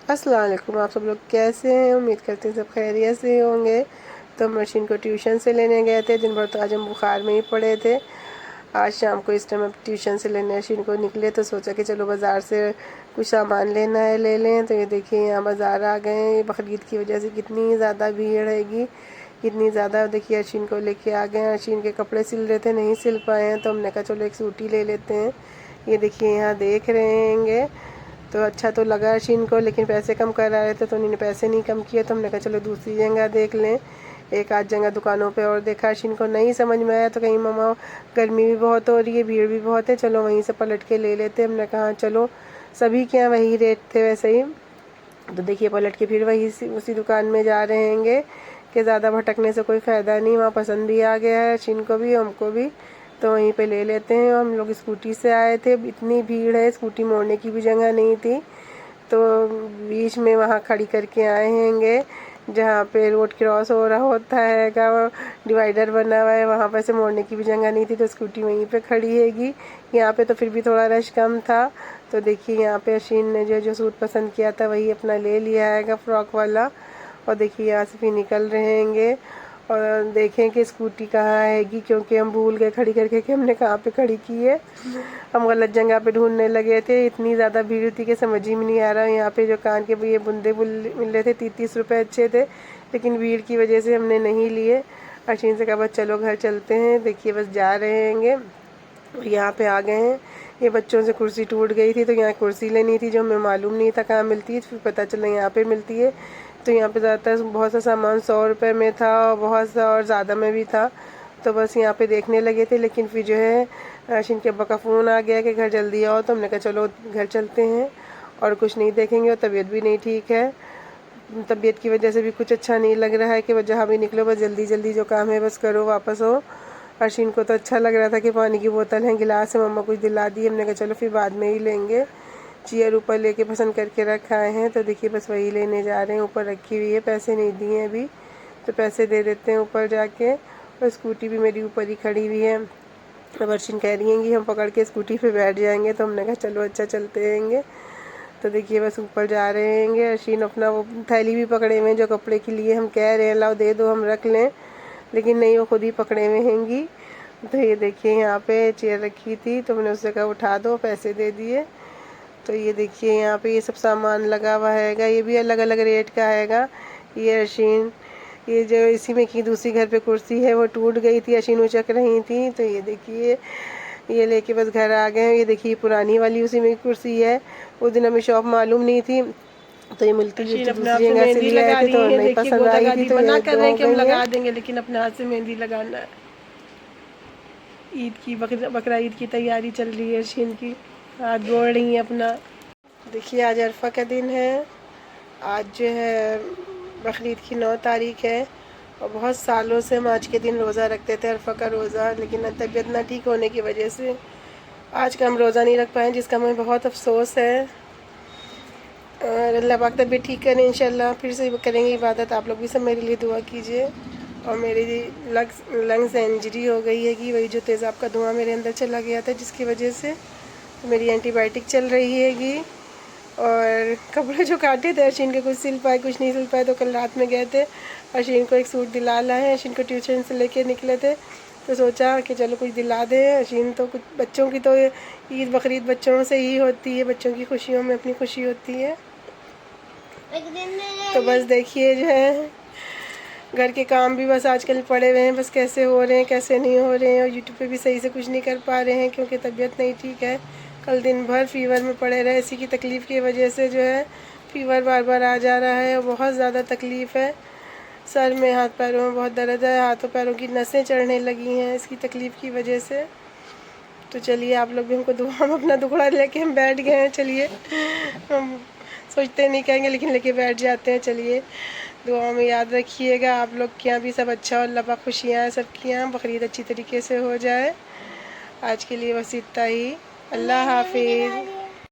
अस्सलाम वालेकुम। आप सब लोग कैसे हैं? उम्मीद करते हैं सब खैरियत से होंगे। तो हम अर्शीन को ट्यूशन से लेने गए थे। दिन भर तो आज हम बुखार में ही पड़े थे। आज शाम को इस टाइम अब ट्यूशन से लेने अर्शीन को निकले तो सोचा कि चलो बाज़ार से कुछ सामान लेना है, ले लें। तो ये देखिए यहाँ बाज़ार आ गए हैं। बकरीद की वजह से कितनी ज़्यादा भीड़ हैगी, कितनी ज़्यादा। देखिए अर्शीन को लेके आ गए हैं। अर्शीन के कपड़े सिल रहे थे, नहीं सिल पाए हैं, तो हमने कहा चलो एक सूटी ले लेते हैं। ये देखिए यहाँ देख रहे हैंगे। तो अच्छा तो लगा अर्शीन को, लेकिन पैसे कम कर रहे थे तो उन्होंने पैसे नहीं कम किए। तो हमने कहा चलो दूसरी जगह देख लें। एक आध जगह दुकानों पे और देखा, अर्शीन को नहीं समझ में आया तो कहीं मम्मा गर्मी भी बहुत हो रही है, भीड़ भी बहुत है, चलो वहीं से पलट के ले लेते। हमने कहा चलो, सभी के यहाँ वही रेट थे वैसे ही। तो देखिए पलट के फिर वही उसी दुकान में जा रहे हैंगे कि ज़्यादा भटकने से कोई फ़ायदा नहीं। वहाँ पसंद भी आ गया है अर्शीन को भी, हमको भी, तो वहीं पे ले लेते हैं। हम लोग स्कूटी से आए थे, इतनी भीड़ है, स्कूटी मोड़ने की भी जगह नहीं थी, तो बीच में वहाँ खड़ी करके आए हैंगे जहाँ पे रोड क्रॉस हो रहा होता है का, डिवाइडर बना हुआ है, वहाँ पर से मोड़ने की भी जगह नहीं थी, तो स्कूटी वहीं पे खड़ी हैगी। यहाँ पे तो फिर भी थोड़ा रश कम था। तो देखिए यहाँ पे अर्शीन ने जो जो सूट पसंद किया था वही अपना ले लिया है, फ्रॉक वाला। और देखिए यहाँ से भी निकल रहे हैंगे और देखें कि स्कूटी कहाँ आएगी, क्योंकि हम भूल गए खड़ी करके कि हमने कहाँ पे खड़ी की है। हम गलत जगह पे ढूंढने लगे थे, इतनी ज़्यादा भीड़ थी कि समझ ही में नहीं आ रहा। यहाँ पे जो कान के ये बुंदे मिल रहे थे 30-30 रुपये अच्छे थे, लेकिन भीड़ की वजह से हमने नहीं लिए। अर्शीन से कहा बस चलो घर चलते हैं। देखिए बस जा रहे हैंगे, यहाँ पे आ गए हैं। ये बच्चों से कुर्सी टूट गई थी तो यहाँ कुर्सी लेनी थी, जो हमें मालूम नहीं था कहाँ मिलती है, फिर पता चला यहाँ पे मिलती है। तो यहाँ पे ज़्यादातर बहुत सा सामान 100 रुपये में था और बहुत सा और ज़्यादा में भी था। तो बस यहाँ पे देखने लगे थे, लेकिन फिर जो है अर्शीन के अब्बा का फ़ोन आ गया कि घर जल्दी आओ। तो हमने कहा चलो घर चलते हैं और कुछ नहीं देखेंगे। और तबीयत भी नहीं ठीक है, तबीयत की वजह से भी कुछ अच्छा नहीं लग रहा है कि जहाँ भी निकलो बस जल्दी जल्दी जो काम है बस करो, वापस हो। अर्शीन को तो अच्छा लग रहा था कि पानी की बोतल है, गिलास है, मम्मा कुछ दिला दी। हमने कहा चलो फिर बाद में ही लेंगे। चेयर ऊपर लेके पसंद करके रखा हैं, तो देखिए बस वही लेने जा रहे हैं। ऊपर रखी हुई है, पैसे नहीं दिए हैं अभी, तो पैसे दे देते हैं ऊपर जाके। और स्कूटी भी मेरी ऊपर ही खड़ी हुई है। अब अर्शीन कह रही हैं कि हम पकड़ के स्कूटी पे बैठ जाएंगे, तो हमने कहा चलो अच्छा चलते रहेंगे। तो देखिए बस ऊपर जा रहे हैंगे। अर्शीन अपना वो थैली भी पकड़े हुए हैं जो कपड़े के लिए हम कह रहे हैं लाओ दे दो हम रख लें, लेकिन नहीं, वो खुद ही पकड़े हुए हैंगी। तो ये देखिए यहाँ पे चेयर रखी थी तो मैंने उससे कहा उठा दो, पैसे दे दिए। तो ये देखिए यहाँ पे ये सब सामान लगा हुआ हैगा, ये भी अलग अलग रेट का हैगा। ये अर्शीन, ये जो इसी में की दूसरी घर पे कुर्सी है वो टूट गई थी, अर्शीन उचक रही थी। तो ये देखिए ये लेके बस घर आ गए। ये देखिए पुरानी वाली उसी में कुर्सी है, उस दिन हमें शॉप मालूम नहीं थी, तो ये मिलती जुलती दूसरी जगह से ले आए थे, तो नहीं पसंद आई थी तो ये दो हो गई लगा देंगे, लेकिन अपने हाथ से मेहंदी लगाना है। ईद की बकरा ईद की तैयारी चल रही है अर्शीन की, हाथ जोड़ रही है अपना। देखिए आज अरफा का दिन है, आज जो है बकरीद की 9 तारीख है। और बहुत सालों से हम आज के दिन रोज़ा रखते थे, अरफा का रोज़ा, लेकिन तबीयत ना ठीक होने की वजह से आज का हम रोज़ा नहीं रख पाए, जिसका हमें बहुत अफसोस है। और अल्लाह पाक तबीयत ठीक करें इंशाल्लाह, फिर से करेंगे इबादत। आप लोग भी सब मेरे लिए दुआ कीजिए। और मेरी लंग्स इंजरी हो गई है कि वही जो तेज़ाब का धुआं मेरे अंदर चला गया था, जिसकी वजह से मेरी एंटीबायोटिक चल रही हैगी। और कपड़े जो काटे थे अर्शीन के, कुछ सिल पाए कुछ नहीं सिल पाए, तो कल रात में गए थे, अर्शीन को एक सूट दिला लाए हैं। अर्शीन को ट्यूशन से लेके निकले थे तो सोचा कि चलो कुछ दिला दें। अर्शीन तो कुछ, बच्चों की तो ईद बकरीद बच्चों से ही होती है, बच्चों की खुशियों में अपनी खुशी होती है। तो बस देखिए जो है घर के काम भी बस आजकल पड़े हुए हैं, बस कैसे हो रहे हैं कैसे नहीं हो रहे हैं। और यूट्यूब पे भी सही से कुछ नहीं कर पा रहे हैं क्योंकि तबीयत नहीं ठीक है। कल दिन भर फीवर में पड़े रहे, इसी की तकलीफ़ की वजह से जो है फीवर बार बार आ जा रहा है और बहुत ज़्यादा तकलीफ़ है। सर में, हाथ पैरों में बहुत दर्द है, हाथों पैरों की नसें चढ़ने लगी हैं इसकी तकलीफ़ की वजह से। तो चलिए आप लोग भी हमको दुआ में अपना दुखड़ा लेके हम बैठ गए हैं। चलिए, हम सोचते नहीं कहेंगे लेकिन लेके बैठ जाते हैं। चलिए दुआ में याद रखिएगा। आप लोग के यहाँ भी सब अच्छा और अल्लाह पाक खुशियाँ हैं सबके यहाँ, बकरीद अच्छी तरीके से हो जाए। आज के लिए बस इतना ही। अल्लाह हाफिज़।